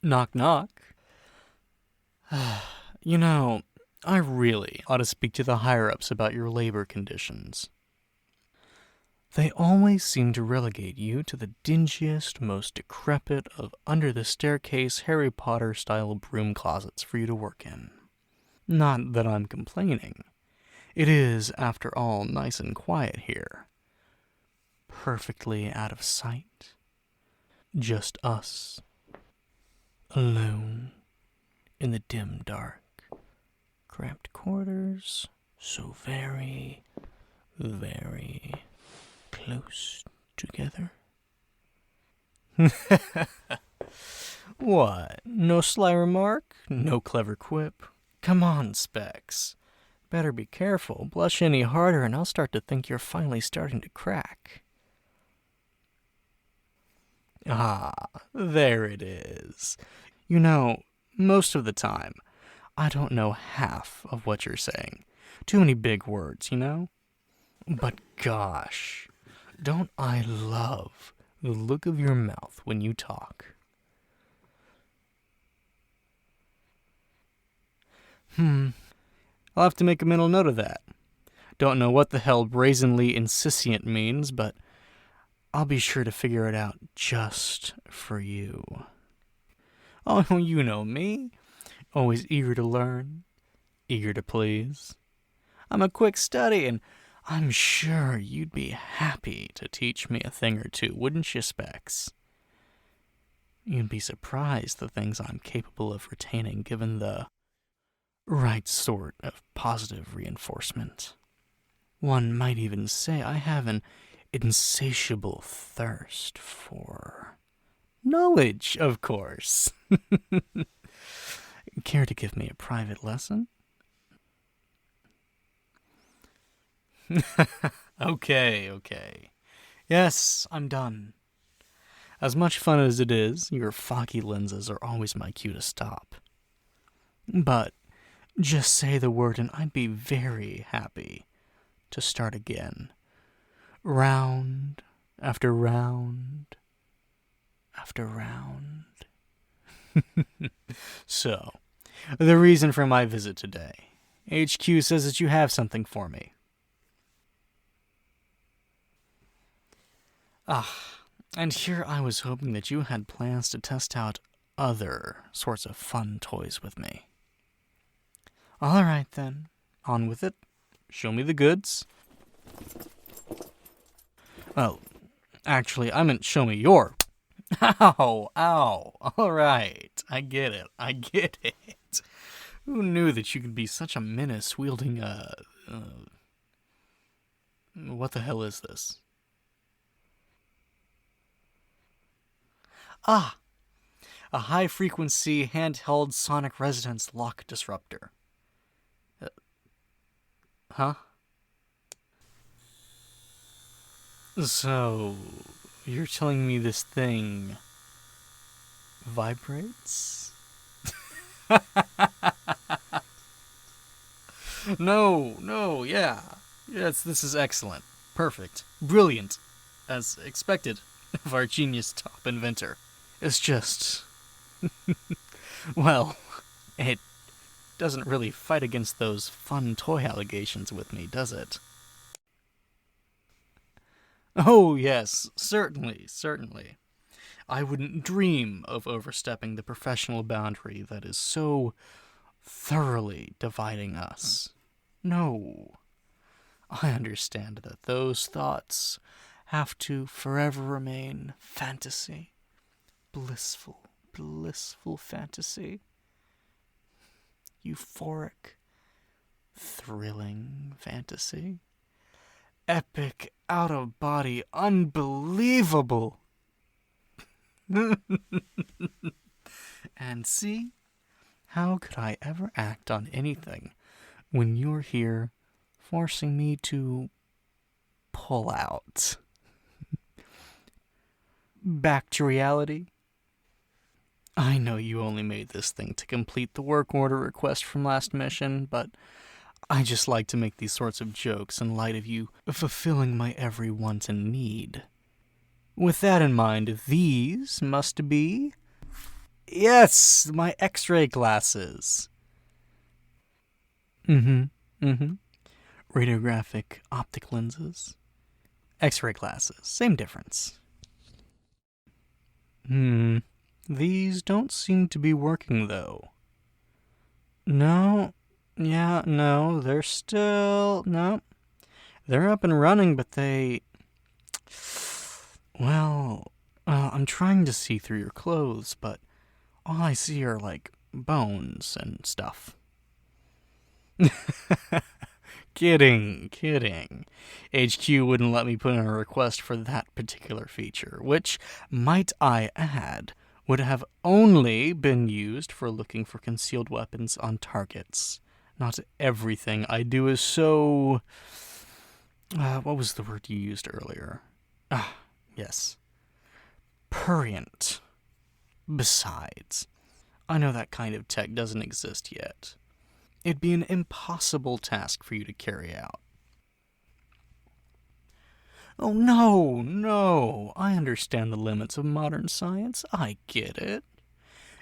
Knock, knock. You know, I really ought to speak to the higher-ups about your labor conditions. They always seem to relegate you to the dingiest, most decrepit of under-the-staircase Harry Potter-style broom closets for you to work in. Not that I'm complaining. It is, after all, nice and quiet here. Perfectly out of sight. Just us. Alone. In the dim dark. Cramped quarters. So very, very close together. What? No sly remark? No clever quip? Come on, Specs. Better be careful. Blush any harder and I'll start to think you're finally starting to crack. Ah, there it is. You know, most of the time, I don't know half of what you're saying. Too many big words, you know? But gosh, don't I love the look of your mouth when you talk. I'll have to make a mental note of that. Don't know what the hell brazenly insistent means, but I'll be sure to figure it out just for you. Oh, you know me. Always eager to learn, eager to please. I'm a quick study, and I'm sure you'd be happy to teach me a thing or two, wouldn't you, Specs? You'd be surprised the things I'm capable of retaining given the right sort of positive reinforcement. One might even say I have an insatiable thirst for knowledge, of course. Care to give me a private lesson? Okay. Yes, I'm done. As much fun as it is, your foggy lenses are always my cue to stop. But just say the word and I'd be very happy to start again. Round after round after round. So, the reason for my visit today. HQ says that you have something for me. And here I was hoping that you had plans to test out other sorts of fun toys with me. All right, then. On with it. Show me the goods. Well, actually, I meant show me your... Ow. All right. I get it. Who knew that you could be such a menace wielding a... what the hell is this? A high-frequency handheld sonic resonance lock disruptor. Huh? So, you're telling me this thing vibrates? No, yeah. Yes, this is excellent. Perfect. Brilliant. As expected of our genius top inventor. It's just... well, it doesn't really fight against those fun toy allegations with me, does it? Oh, yes, certainly. I wouldn't dream of overstepping the professional boundary that is so thoroughly dividing us. No. I understand that those thoughts have to forever remain fantasy. Blissful fantasy. Euphoric, thrilling fantasy. Epic, out-of-body, unbelievable. And see, how could I ever act on anything when you're here forcing me to pull out? Back to reality. I know you only made this thing to complete the work order request from last mission, but I just like to make these sorts of jokes in light of you fulfilling my every want and need. With that in mind, these must be Yes, my X-ray glasses. Mm-hmm. Radiographic optic lenses. X-ray glasses. Same difference. These don't seem to be working, though. No. Yeah, no, they're still... No. They're up and running, but they... Well, I'm trying to see through your clothes, but all I see are, like, bones and stuff. Kidding. HQ wouldn't let me put in a request for that particular feature, which, might I add, would have only been used for looking for concealed weapons on targets. Not everything I do is so... what was the word you used earlier? Yes. Prurient. Besides, I know that kind of tech doesn't exist yet. It'd be an impossible task for you to carry out. Oh, no. I understand the limits of modern science. I get it.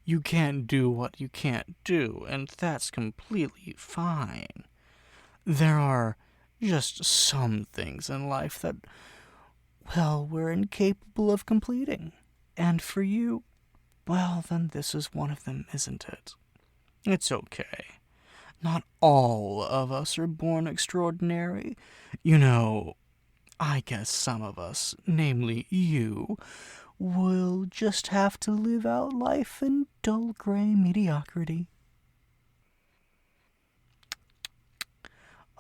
You can't do what you can't do, and that's completely fine. There are just some things in life that, well, we're incapable of completing. And for you, well, then this is one of them, isn't it? It's okay. Not all of us are born extraordinary. You know, I guess some of us, namely you, will just have to live out life in dull gray mediocrity.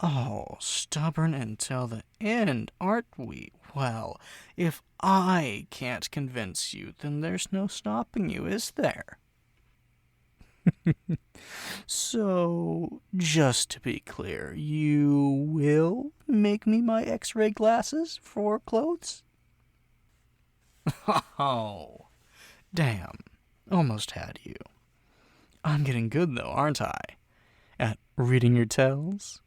Oh, stubborn until the end, aren't we? Well, if I can't convince you, then there's no stopping you, is there? So, just to be clear, you will make me my X-ray glasses for clothes? Oh, damn. Almost had you. I'm getting good, though, aren't I? At reading your tells?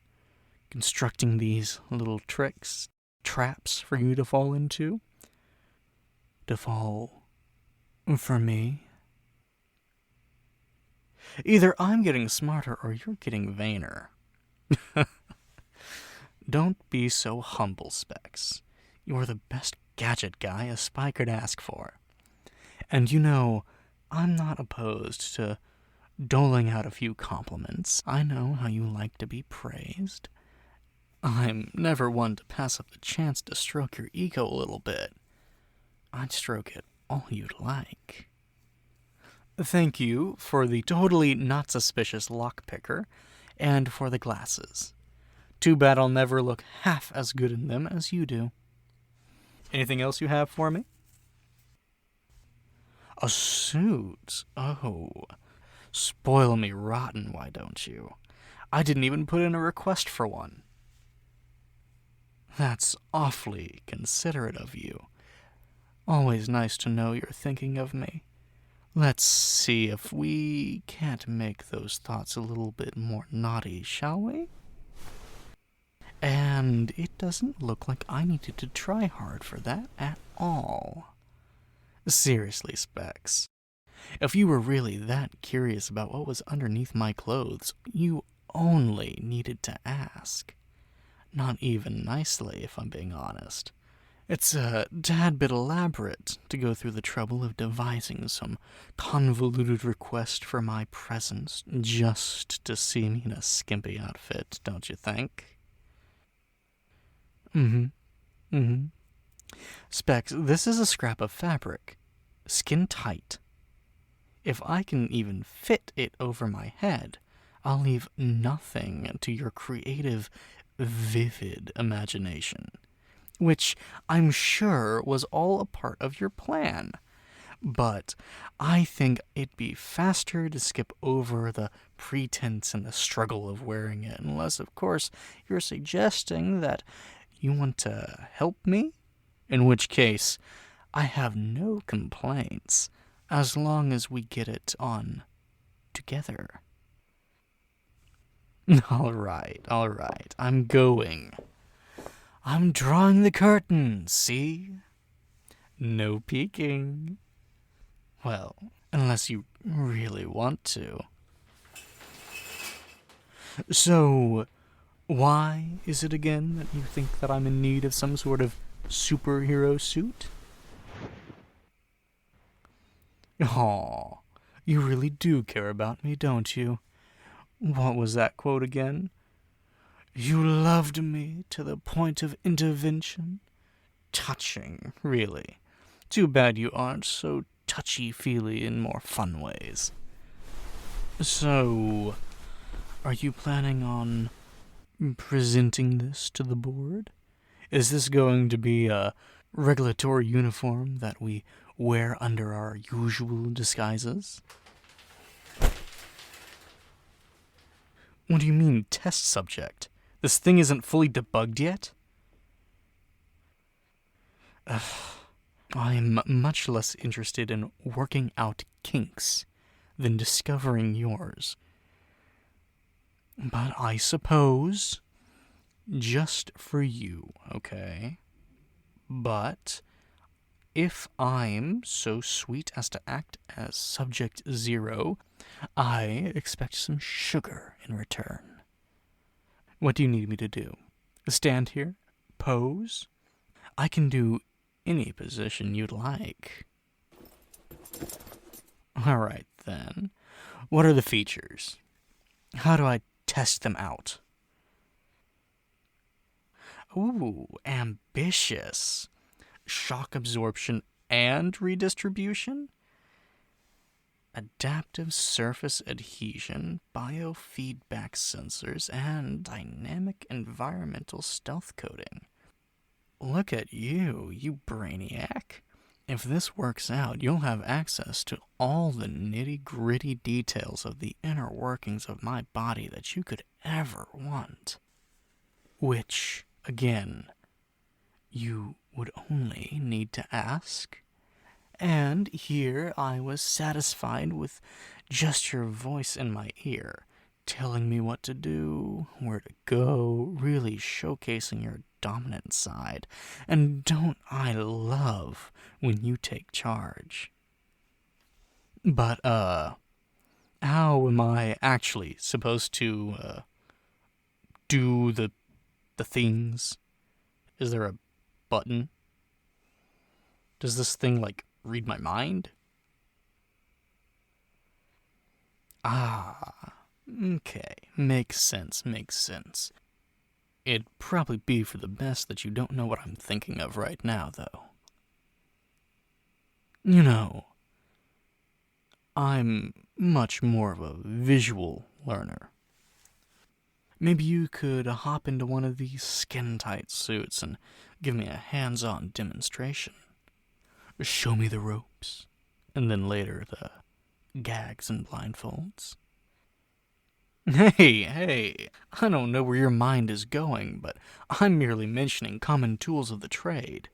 Constructing these little tricks, traps for you to fall into? To fall for me? Either I'm getting smarter or you're getting vainer. Don't be so humble, Specs. You're the best gadget guy a spy could ask for. And you know, I'm not opposed to doling out a few compliments. I know how you like to be praised. I'm never one to pass up the chance to stroke your ego a little bit. I'd stroke it all you'd like. Thank you for the totally not suspicious lockpicker, and for the glasses. Too bad I'll never look half as good in them as you do. Anything else you have for me? A suit? Oh. Spoil me rotten, why don't you? I didn't even put in a request for one. That's awfully considerate of you. Always nice to know you're thinking of me. Let's see if we can't make those thoughts a little bit more naughty, shall we? And it doesn't look like I needed to try hard for that at all. Seriously, Specs. If you were really that curious about what was underneath my clothes, you only needed to ask. Not even nicely, if I'm being honest. It's a tad bit elaborate to go through the trouble of devising some convoluted request for my presence just to see me in a skimpy outfit, don't you think? Specs, this is a scrap of fabric, skin tight. If I can even fit it over my head, I'll leave nothing to your creative, vivid imagination. Which I'm sure was all a part of your plan. But I think it'd be faster to skip over the pretense and the struggle of wearing it, unless, of course, you're suggesting that you want to help me, in which case I have no complaints, as long as we get it on together. All right, I'm going. I'm drawing the curtain, see? No peeking. Well, Unless you really want to. So, why is it again that you think that I'm in need of some sort of superhero suit? Aw, you really do care about me, don't you? What was that quote again? You loved me to the point of intervention? Touching, really. Too bad you aren't so touchy-feely in more fun ways. So, are you planning on presenting this to the board? Is this going to be a regulatory uniform that we wear under our usual disguises? What do you mean, test subject? This thing isn't fully debugged yet? I am much less interested in working out kinks than discovering yours. But I suppose, just for you, okay? But if I'm so sweet as to act as subject 0, I expect some sugar in return. What do you need me to do? Stand here? Pose? I can do any position you'd like. Alright then. What are the features? How do I test them out? Ooh, ambitious. Shock absorption and redistribution? Adaptive surface adhesion, biofeedback sensors, and dynamic environmental stealth coating. Look at you, you brainiac. If this works out, you'll have access to all the nitty-gritty details of the inner workings of my body that you could ever want. Which, again, you would only need to ask. And here I was satisfied with just your voice in my ear, telling me what to do, where to go, really showcasing your dominant side. And don't I love when you take charge? But, how am I actually supposed to, do the things? Is there a button? Does this thing, read my mind? Ah, okay. Makes sense. It'd probably be for the best that you don't know what I'm thinking of right now, though. You know, I'm much more of a visual learner. Maybe you could hop into one of these skin-tight suits and give me a hands-on demonstration. Show me the ropes, and then later the gags and blindfolds. Hey, I don't know where your mind is going, but I'm merely mentioning common tools of the trade.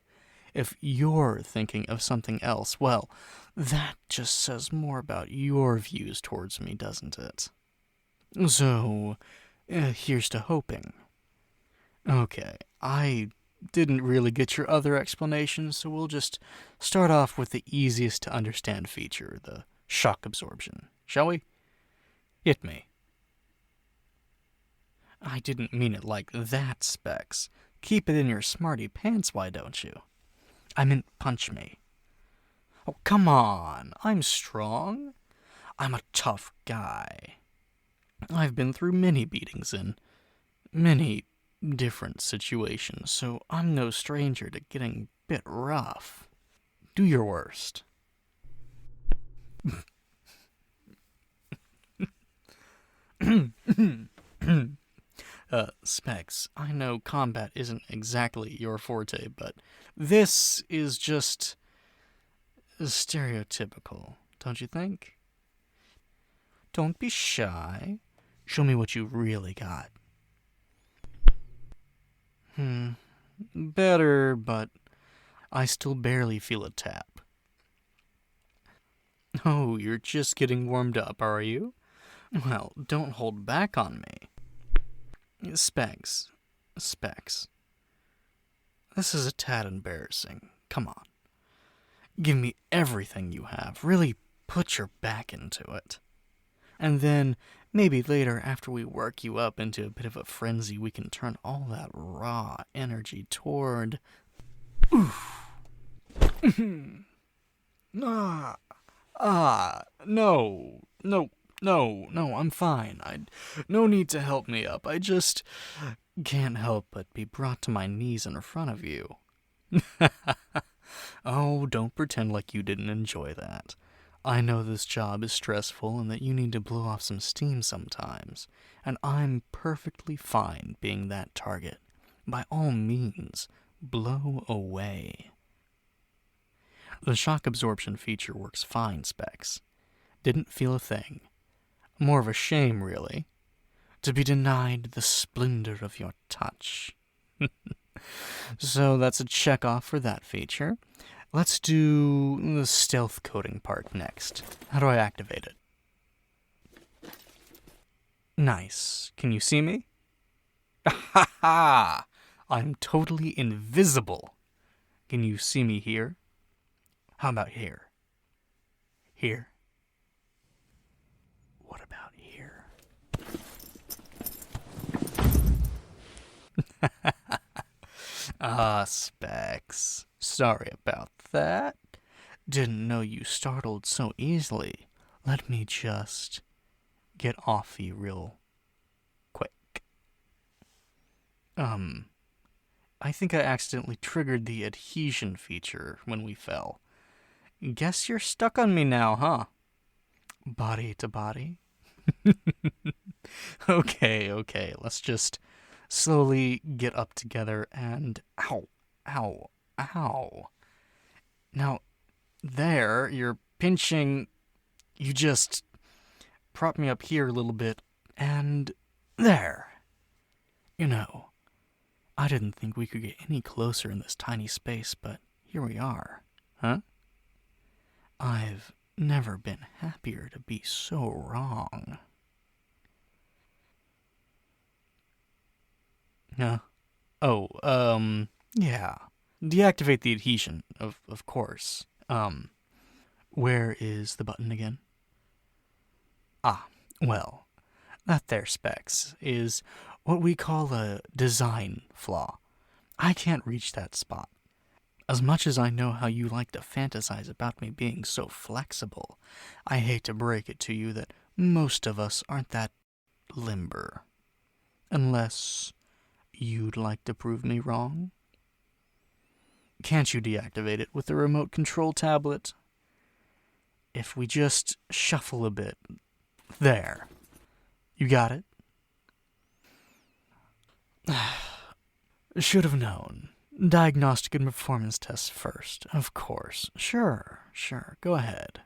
If you're thinking of something else, well, that just says more about your views towards me, doesn't it? So, here's to hoping. Okay, I didn't really get your other explanation, so we'll just start off with the easiest to understand feature, the shock absorption. Shall we? Hit me. I didn't mean it like that, Specs. Keep it in your smarty pants, why don't you? I meant punch me. Oh, come on. I'm strong. I'm a tough guy. I've been through many beatings in many different situations, so I'm no stranger to getting a bit rough. Do your worst. Specs, I know combat isn't exactly your forte, but this is just stereotypical, don't you think? Don't be shy. Show me what you really got. Better, but I still barely feel a tap. Oh, you're just getting warmed up, are you? Well, don't hold back on me. Specs. This is a tad embarrassing. Come on. Give me everything you have. Really put your back into it. And then, maybe later, after we work you up into a bit of a frenzy, we can turn all that raw energy toward... No, I'm fine. No need to help me up. I just can't help but be brought to my knees in front of you. Oh, don't pretend like you didn't enjoy that. I know this job is stressful and that you need to blow off some steam sometimes, and I'm perfectly fine being that target. By all means, blow away. The shock absorption feature works fine, Specs. Didn't feel a thing. More of a shame, really, to be denied the splendor of your touch. So that's a check off for that feature. Let's do the stealth coding part next. How do I activate it? Nice. Can you see me? Ha ha! I'm totally invisible. Can you see me here? How about here? Here? What about here? Specs. Sorry about that. Didn't know you startled so easily. Let me just get off you real quick. I think I accidentally triggered the adhesion feature when we fell. Guess you're stuck on me now, huh? Body to body? Okay, let's just slowly get up together and... Ow. Now, there, you're pinching... You just prop me up here a little bit, and there. You know, I didn't think we could get any closer in this tiny space, but here we are, huh? I've never been happier to be so wrong. Yeah. Deactivate the adhesion, of course. Where is the button again? Well, that there, Specs, is what we call a design flaw. I can't reach that spot. As much as I know how you like to fantasize about me being so flexible, I hate to break it to you that most of us aren't that limber. Unless you'd like to prove me wrong? Can't you deactivate it with the remote control tablet? If we just shuffle a bit. There. You got it? Should have known. Diagnostic and performance tests first, of course. Sure. Go ahead.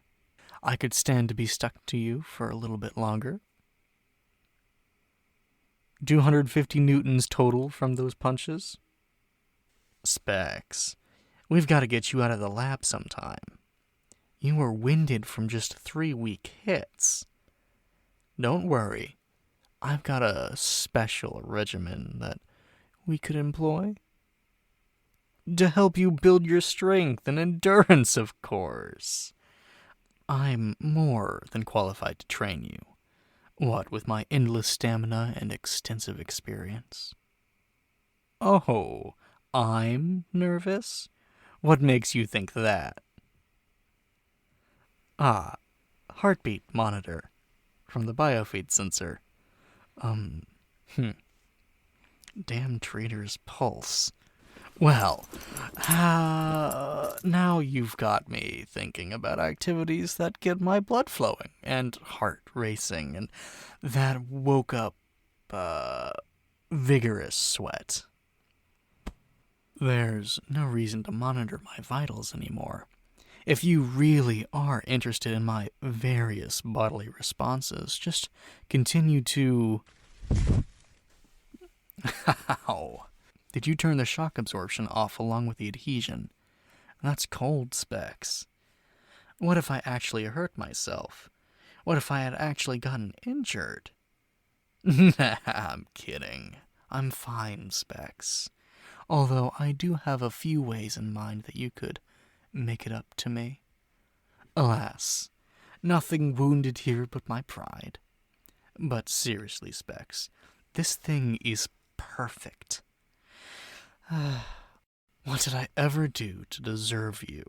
I could stand to be stuck to you for a little bit longer. 250 newtons total from those punches? Specs, we've got to get you out of the lab sometime. You were winded from just 3 weak hits. Don't worry. I've got a special regimen that we could employ. To help you build your strength and endurance, of course. I'm more than qualified to train you. What with my endless stamina and extensive experience. Oh, I'm nervous? What makes you think that? Heartbeat monitor from the biofeed sensor. Damn traitor's pulse. Well, now you've got me thinking about activities that get my blood flowing and heart racing and that woke up, vigorous sweat. There's no reason to monitor my vitals anymore. If you really are interested in my various bodily responses, just continue to... Ow. Did you turn the shock absorption off along with the adhesion? That's cold, Specs. What if I actually hurt myself? What if I had actually gotten injured? I'm kidding. I'm fine, Specs. Although I do have a few ways in mind that you could make it up to me. Alas, Nothing wounded here but my pride. But seriously, Specs, this thing is perfect. What did I ever do to deserve you?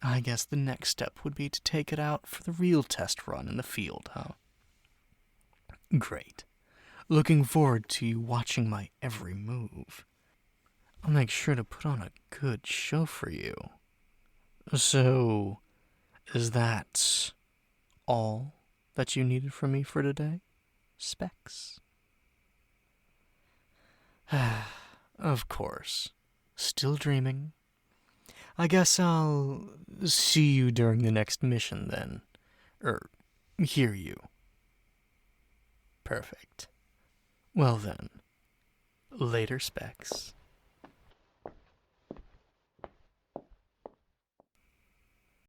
I guess the next step would be to take it out for the real test run in the field, huh? Great. Looking forward to you watching my every move. I'll make sure to put on a good show for you. So, is that all that you needed from me for today, Specs? Of course. Still dreaming. I guess I'll see you during the next mission then. Hear you. Perfect. Well then, later, Specs.